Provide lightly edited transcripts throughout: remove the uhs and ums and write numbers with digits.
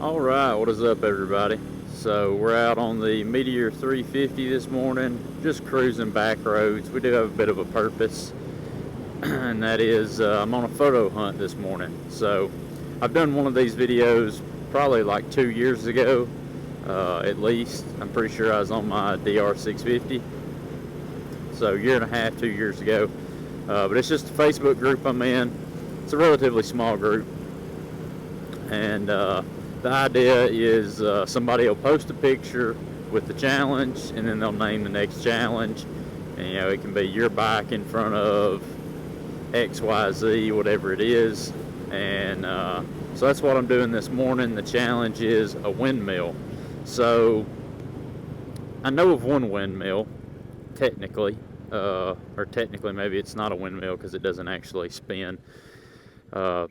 Alright, what is up everybody? So we're out on the Meteor 350 this morning, just cruising back roads. We do have a bit of a purpose, and that is I'm on a photo hunt this morning. So I've done one of these videos probably like 2 years ago, at least. I'm pretty sure I was on my DR650. So 1.5 to 2 years ago. But it's just a Facebook group I'm in. It's a relatively small group. And the idea is somebody will post a picture with the challenge, and then they'll name the next challenge. And you know, it can be your bike in front of XYZ, whatever it is. And so that's what I'm doing this morning. The challenge is a windmill. So I know of one windmill, technically, or technically maybe it's not a windmill because it doesn't actually spin. But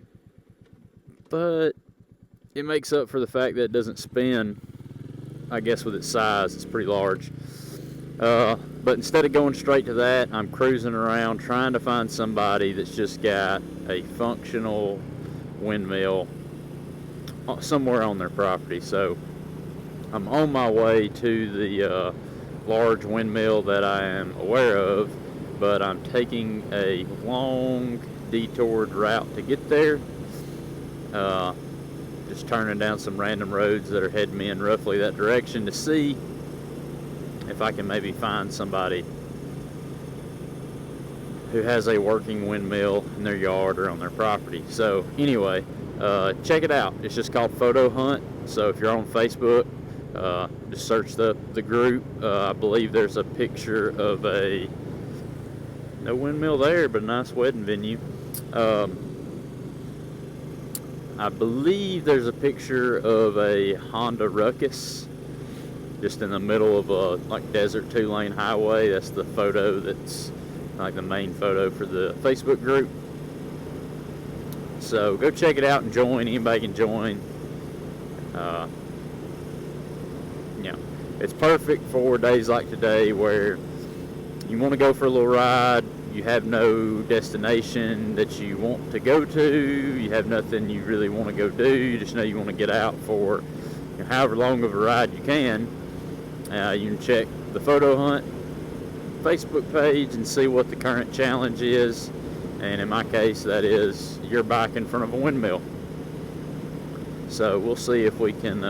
it makes up for the fact that it doesn't spin. I guess with its size, it's pretty large. But instead of going straight to that, I'm cruising around trying to find somebody that's just got a functional windmill somewhere on their property. So I'm on my way to the large windmill that I am aware of, but I'm taking a long detoured route to get there. Just turning down some random roads that are heading me in roughly that direction to see if I can maybe find somebody who has a working windmill in their yard or on their property. So anyway, check it out. It's just called Photo Hunt. So if you're on Facebook, just search the group. I believe there's a picture of no windmill there, but a nice wedding venue. I believe there's a picture of a Honda Ruckus just in the middle of a like desert 2-lane highway. That's the photo that's like the main photo for the Facebook group. So go check it out and join. Anybody can join. You know, it's perfect for days like today where you want to go for a little ride. You have no destination that you want to go to. You have nothing you really want to go do. You just know you want to get out for however long of a ride you can. You can check the Photo Hunt Facebook page and see what the current challenge is. And in my case, that is your bike in front of a windmill. So we'll see if we can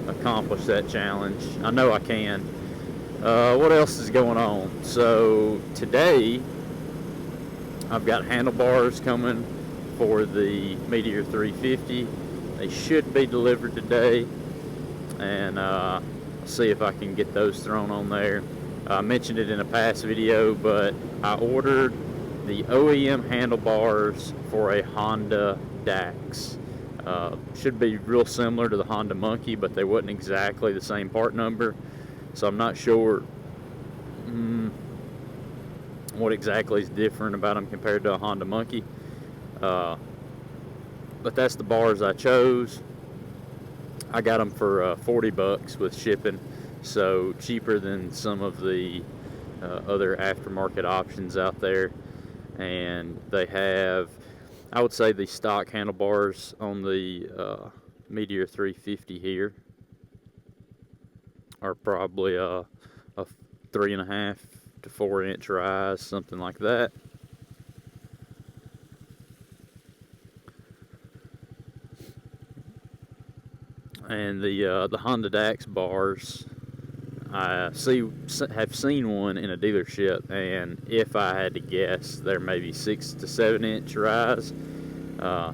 accomplish that challenge. I know I can. What else is going on? So today I've got handlebars coming for the Meteor 350. They should be delivered today, and I'll see if I can get those thrown on there. I mentioned it in a past video, but I ordered the OEM handlebars for a Honda Dax. Should be real similar to the Honda Monkey, but they wasn't exactly the same part number. So I'm not sure what exactly is different about them compared to a Honda Monkey. But that's the bars I chose. I got them for 40 bucks with shipping, so cheaper than some of the other aftermarket options out there. And they have, I would say, the stock handlebars on the Meteor 350 here are probably a 3.5 to 4 inch rise, something like that. And the Honda Dax bars, I have seen one in a dealership, and if I had to guess, they're maybe 6 to 7 inch rise.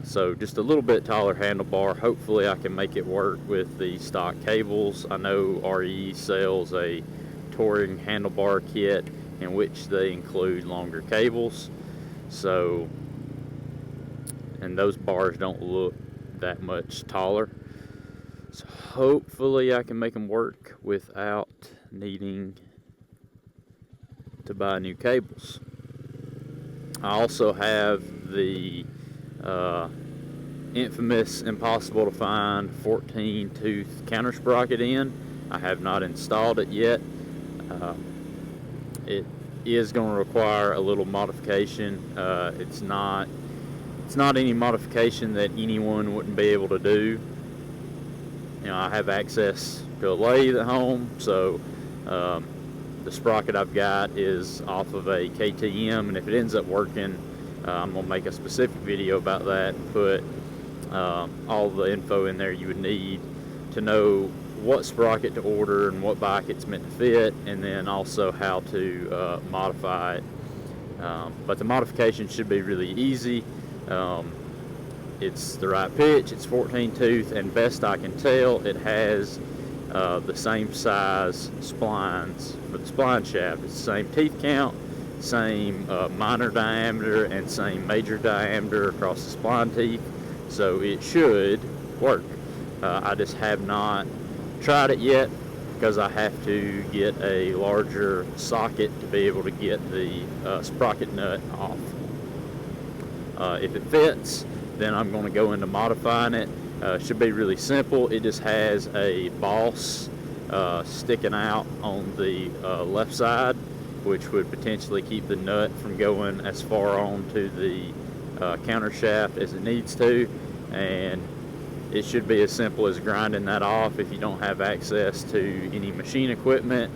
So just a little bit taller handlebar. Hopefully I can make it work with the stock cables. I know RE sells a touring handlebar kit in which they include longer cables. So, and those bars don't look that much taller. So hopefully I can make them work without needing to buy new cables. I also have the infamous, impossible to find 14-tooth counter sprocket in. I have not installed it yet. It is going to require a little modification. It's not it's not any modification that anyone wouldn't be able to do. You know, I have access to a lathe at home, so the sprocket I've got is off of a KTM, and if it ends up working, I'm going to make a specific video about that and put all the info in there you would need to know what sprocket to order and what bike it's meant to fit, and then also how to modify it. But the modification should be really easy. It's the right pitch, it's 14 tooth, and best I can tell, it has the same size splines for the spline shaft. It's the same teeth count, same minor diameter, and same major diameter across the spline teeth, so it should work. I just have not tried it yet because I have to get a larger socket to be able to get the sprocket nut off. If it fits, then I'm going to go into modifying it. It should be really simple. It just has a boss sticking out on the left side, which would potentially keep the nut from going as far on to the counter shaft as it needs to, and it should be as simple as grinding that off. If you don't have access to any machine equipment,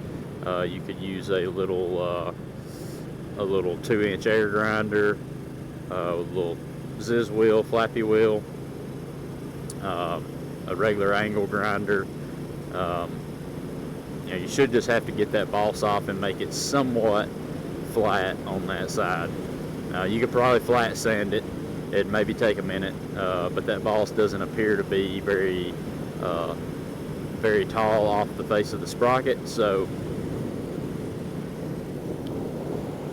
you could use a little 2-inch air grinder, a little Ziz wheel, flappy wheel, a regular angle grinder. You know, you should just have to get that boss off and make it somewhat flat on that side. You could probably flat sand it. It'd maybe take a minute, but that boss doesn't appear to be very tall off the face of the sprocket, so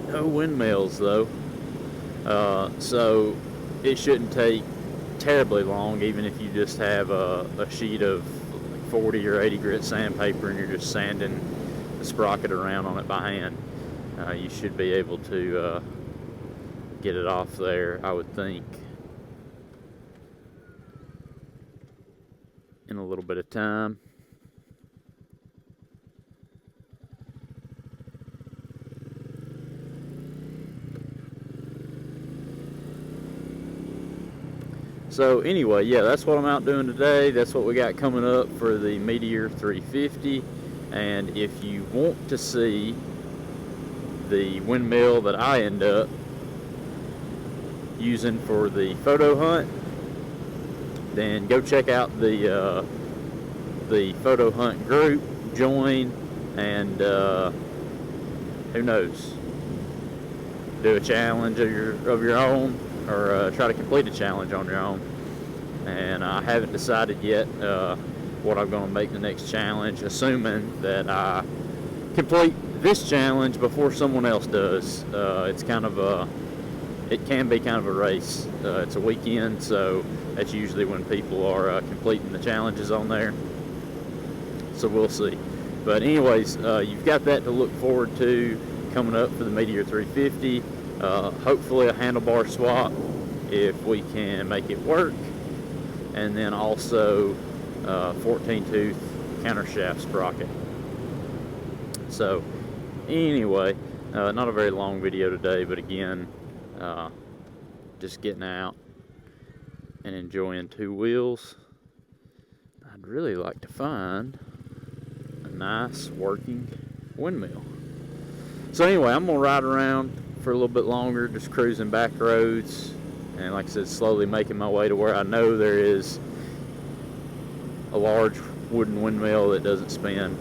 no windmills though. So it shouldn't take terribly long, even if you just have a sheet of 40 or 80 grit sandpaper and you're just sanding the sprocket around on it by hand. You should be able to get it off there, I would think, in a little bit of time. So anyway, yeah, that's what I'm out doing today. That's what we got coming up for the Meteor 350. And if you want to see the windmill that I end up using for the photo hunt, then go check out the photo hunt group, join, and who knows, do a challenge of your own, or try to complete a challenge on your own. And I haven't decided yet what I'm going to make the next challenge, assuming that I complete this challenge before someone else does. It's kind of it can be kind of a race. It's a weekend, so that's usually when people are completing the challenges on there. So we'll see. But anyways, you've got that to look forward to coming up for the Meteor 350. Hopefully a handlebar swap if we can make it work, and then also 14 tooth counter shaft sprocket. So anyway, not a very long video today, but again, just getting out and enjoying two wheels. I'd really like to find a nice working windmill. So anyway, I'm gonna ride around for a little bit longer, just cruising back roads, and like I said, slowly making my way to where I know there is a large wooden windmill that doesn't spin,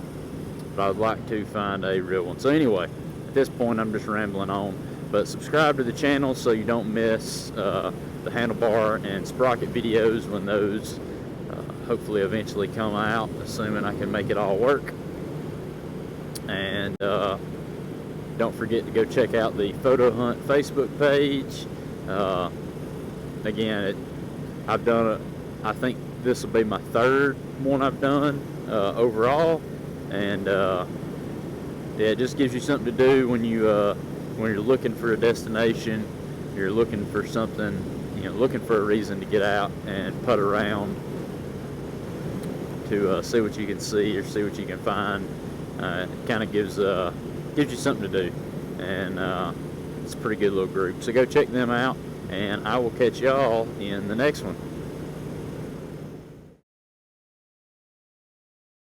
but I would like to find a real one. So anyway, at this point I'm just rambling on, but subscribe to the channel so you don't miss the handlebar and sprocket videos when those hopefully eventually come out, assuming I can make it all work. And don't forget to go check out the Photo Hunt Facebook page. Again, I've done I think this will be my third one I've done overall, and yeah, it just gives you something to do when you're looking for a destination. You're looking for something, you know, looking for a reason to get out and putt around to see what you can see or see what you can find. It kind of gives you something to do, and it's a pretty good little group. So go check them out, and I will catch y'all in the next one.